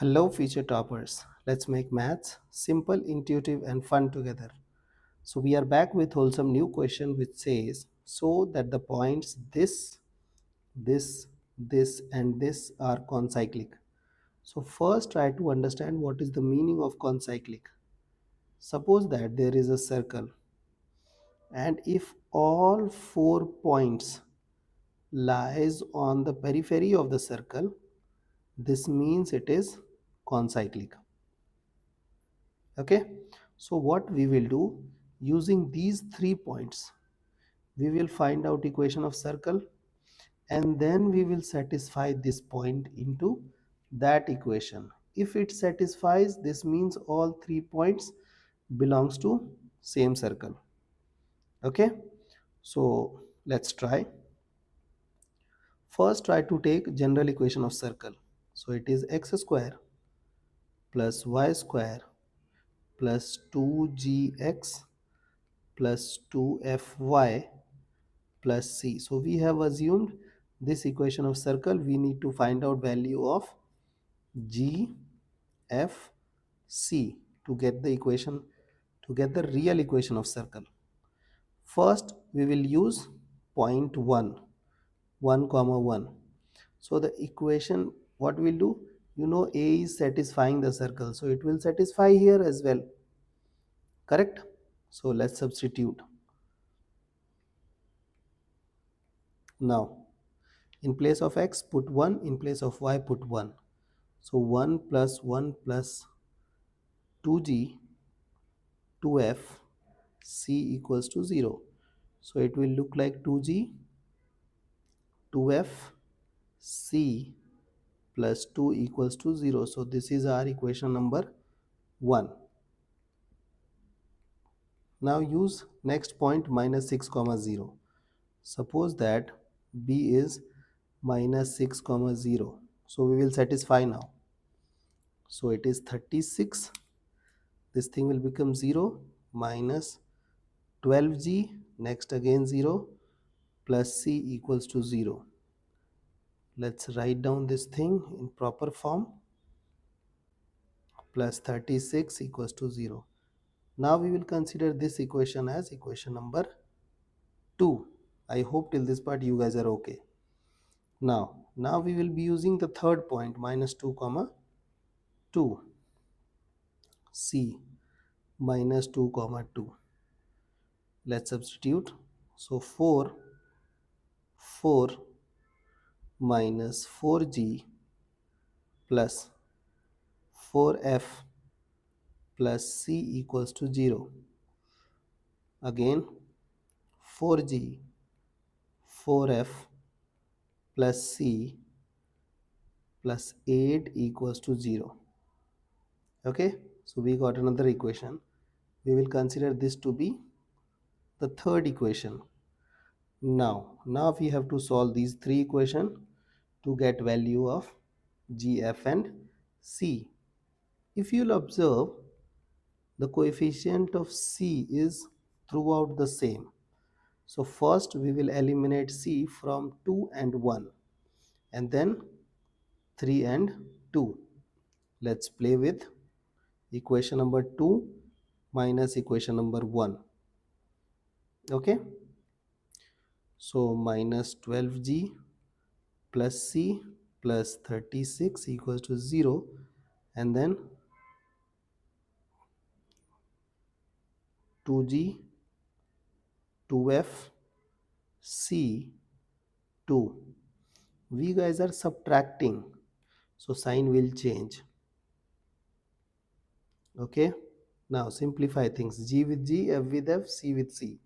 Hello, future toppers. Let's make maths simple, intuitive, and fun together. So, we are back with wholesome new question which says so that the points this, and this are concyclic. So, first try to understand what is the meaning of concyclic. Suppose that there is a circle, and if all 4 points lies on the periphery of the circle, this means it is concyclic. Okay, so what we will do, using these 3 points, we will find out equation of circle, and then we will satisfy this point into that equation. If it satisfies, this means all 3 points belongs to same circle. Okay, so let's try. First try to take general equation of circle. So it is x square plus y square plus 2gx plus 2fy plus c. So we have assumed this equation of circle. We need to find out value of g, f, c to get the equation, to get the real equation of circle. First we will use point 1, 1 comma 1. So the equation, what we'll do, a is satisfying the circle, so it will satisfy here as well, correct? So let's substitute. Now in place of x put 1, in place of y put 1. So 1 plus 1 plus 2g 2f c equals to 0. So it will look like 2g 2f c plus 2 equals to 0. So this is our equation number 1. Now use next point minus 6 comma 0. Suppose that b is minus 6 comma 0. So we will satisfy now. So it is 36. This thing will become 0 minus 12g, next again 0, plus c equals to 0. Let's write down this thing in proper form. Plus 36 equals to 0. Now we will consider this equation as equation number 2. I hope till this part you guys are okay. Now we will be using the third point minus 2 comma 2, c minus 2 comma 2. Let's substitute. So 4 minus 4g plus 4f plus c equals to 0. Again 4g 4f plus c plus 8 equals to 0. Okay, so we got another equation. We will consider this to be the third equation. Now we have to solve these 3 equations to get value of g, f and c. If you'll observe, the coefficient of c is throughout the same. So first we will eliminate c from 2 and 1, and then 3 and 2. Let's play with equation number 2 minus equation number 1. Okay, so minus 12g plus c plus 36 equals to 0, and then 2g 2f c 2. We guys are subtracting, so sign will change. Okay, now simplify things. G with g, f with f, c with c.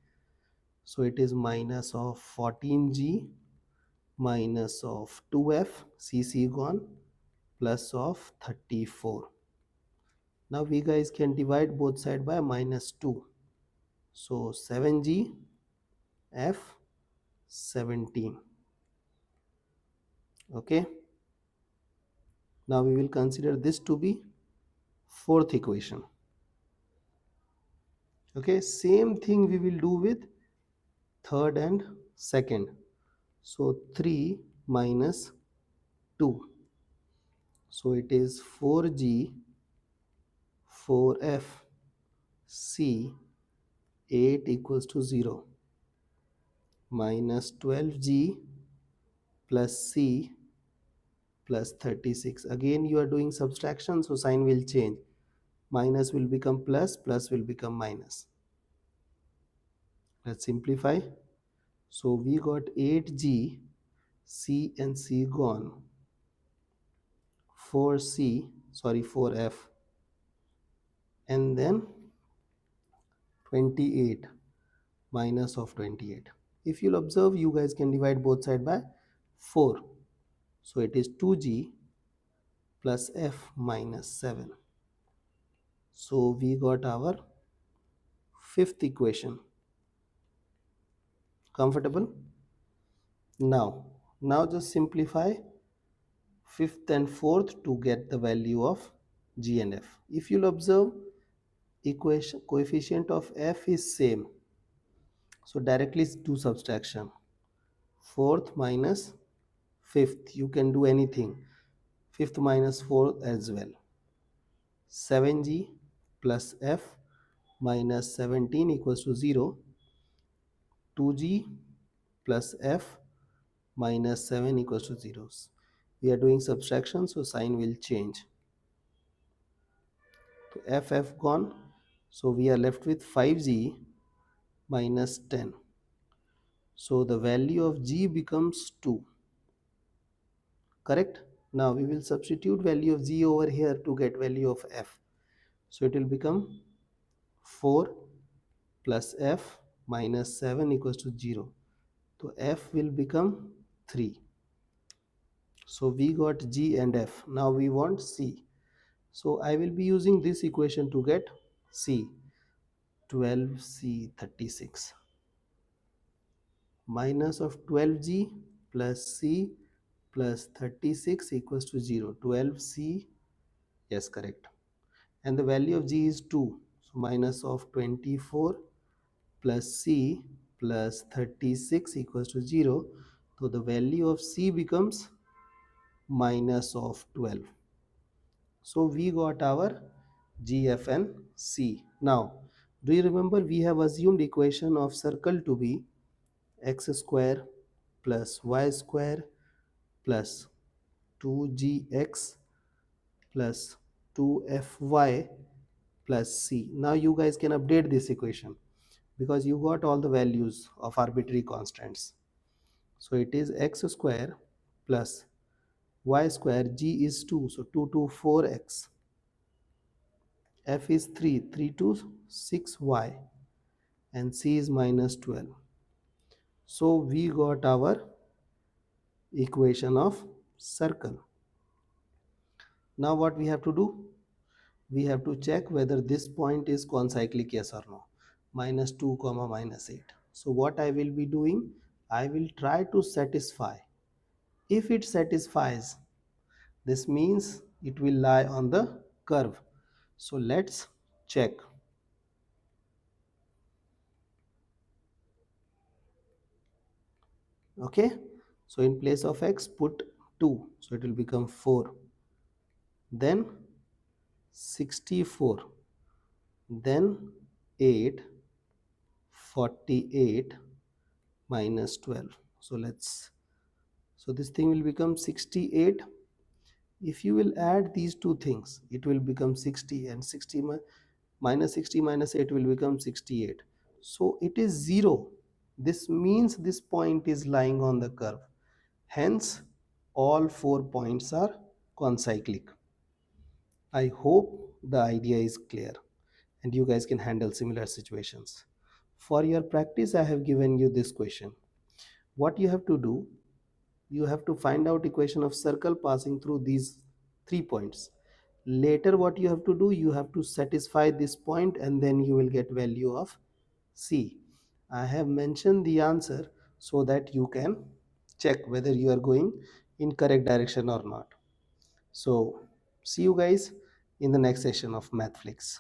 So it is minus of 14g minus of 2f, c gone, plus of 34. Now we guys can divide both sides by minus 2. So 7g f 17. Okay, now we will consider this to be fourth equation. Okay, same thing we will do with third and second. So 3 minus 2. So it is 4G 4F C 8 equals to 0 minus 12G plus C plus 36. Again you are doing subtraction, so sign will change. Minus will become plus, plus will become minus. Let's simplify. So we got 8G, C and C gone, 4F, and then 28 minus of 28. If you'll observe, you guys can divide both sides by 4. So it is 2G plus F minus 7. So we got our fifth equation. Comfortable? Now just simplify fifth and fourth to get the value of G and F. If you'll observe, equation coefficient of F is same. So directly do subtraction. Fourth minus fifth, you can do anything. Fifth minus fourth as well. 7G plus F minus 17 equals to 0. 2G plus F minus 7 equals to 0. We are doing subtraction, so sign will change. So F gone. So we are left with 5G minus 10. So the value of G becomes 2. Correct? Now we will substitute value of G over here to get value of F. So it will become 4 plus F minus 7 equals to 0. So F will become 3. So we got G and F. Now we want C. So I will be using this equation to get C. 12C36 minus of 12G plus C plus 36 equals to 0. 12C, yes, correct. And the value of G is 2. So minus of 24 plus C plus 36 equals to 0. So the value of C becomes minus of 12. So we got our G, F and C. Now, do you remember we have assumed equation of circle to be x square plus y square plus 2gx plus 2fy plus c. Now you guys can update this equation because you got all the values of arbitrary constants. So it is x square plus y square, g is 2, so 2 to 4x, f is 3, 3 to 6y, and c is minus 12. So we got our equation of circle. Now what we have to do? We have to check whether this point is concyclic, yes or no. Minus 2 comma minus 8. So what I will be doing, I will try to satisfy. If it satisfies, this means it will lie on the curve. So let's check. Okay, so in place of x put 2, so it will become 4, then 64, then 8, 48 minus 12. So this thing will become 68. If you will add these two things, it will become 60, and 60 minus 60 minus 8 will become 68. So it is 0. This means this point is lying on the curve. Hence, all 4 points are concyclic. I hope the idea is clear and you guys can handle similar situations. For your practice, I have given you this question. What you have to do, you have to find out equation of circle passing through these 3 points. Later what you have to do, you have to satisfy this point and then you will get value of C. I have mentioned the answer so that you can check whether you are going in correct direction or not. So see you guys in the next session of MathFlix.